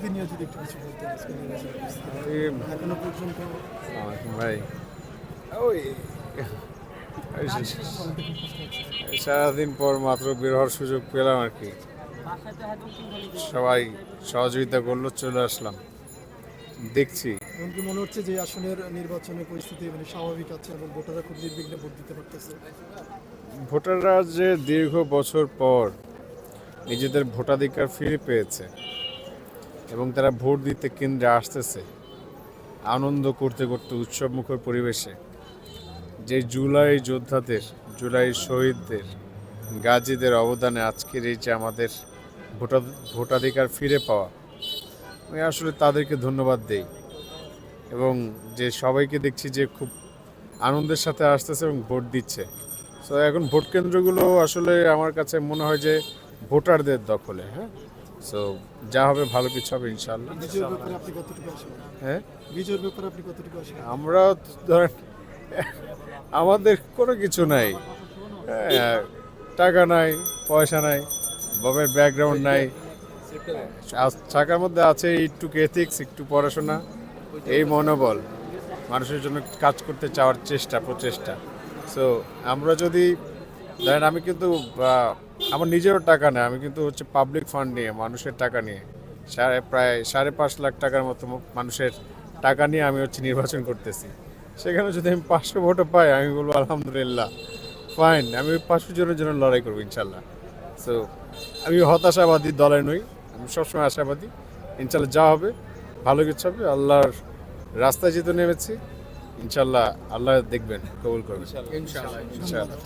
প্রস্তুতি নিয়ে যদি একটু কিছু বলতেন আজকে নির্বাচনের প্রস্তুতি এখনো পর্যন্ত ভাই ওই সারাদিন পর মাত্র বের হওয়ার সুযোগ পেলাম আর কি। সবাই সহযোগিতা করলো, চলে আসলাম, দেখছি। এখন কি মনে হচ্ছে যে আসনের নির্বাচনের পরিস্থিতি মানে স্বাভাবিক আছে এবং ভোটাররা খুব নির্বিঘ্নে ভোট দিতে পারতেছে? ভোটাররা যে দীর্ঘ বছর পর নিজেদের ভোটাধিকার ফিরে পেয়েছে এবং তারা ভোট দিতে কেন্দ্রে আসতেছে আনন্দ করতে করতে উৎসবমুখর পরিবেশে, যে জুলাই যোদ্ধাদের, জুলাই শহীদদের, গাজীদের অবদানে আজকের এই যে আমাদের ভোটাধিকার ফিরে পাওয়া, আমি আসলে তাদেরকে ধন্যবাদ দেই। এবং যে সবাইকে দেখছি যে খুব আনন্দের সাথে আসতেছে এবং ভোট দিচ্ছে। সো এখন ভোট কেন্দ্রগুলো আসলে আমার কাছে মনে হয় যে ভোটারদের দখলে। হ্যাঁ, সো যা হবে ভালো কিছু হবে ইনশাআল্লাহ। বিজয়ের ব্যাপারে আপনি কতটুকু আছেন? হ্যাঁ, বিজয়ের ব্যাপারে আপনি কতটুকু আছেন? আমরা ধরেন আমাদের কোনো কিছু নাই, হ্যাঁ, টাকা নাই, পয়সা নাই, বাবার ব্যাকগ্রাউন্ড নাই, টাকার মধ্যে আছে একটু এথিক্স, একটু পড়াশোনা, এই মনোবল, মানুষের জন্য কাজ করতে চাওয়ার প্রচেষ্টা। সো আমরা যদি ধরেন, আমি কিন্তু আমার নিজেরও টাকা নেই, আমি কিন্তু হচ্ছে পাবলিক ফান্ড নিয়ে, মানুষের টাকা নিয়ে, প্রায় 5.5 লাখ টাকার মতো মানুষের টাকা নিয়ে আমি হচ্ছে নির্বাচন করতেছি। সেখানে যদি আমি 500 ভোটও পাই, আমি বলবো আলহামদুলিল্লাহ, ফাইন, আমি 500 জনের জন্য লড়াই করবো ইনশাল্লাহ। সো আমি হতাশাবাদী দলে নই, আমি সবসময় আশাবাদী। ইনশাল্লাহ যা হবে ভালো কিছু হবে। আল্লাহর রাস্তায় যেতে নেমেছি, ইনশাল্লাহ আল্লাহ দেখবেন, কবুল করবেন ইনশাআল্লাহ। ইনশাল্লাহ।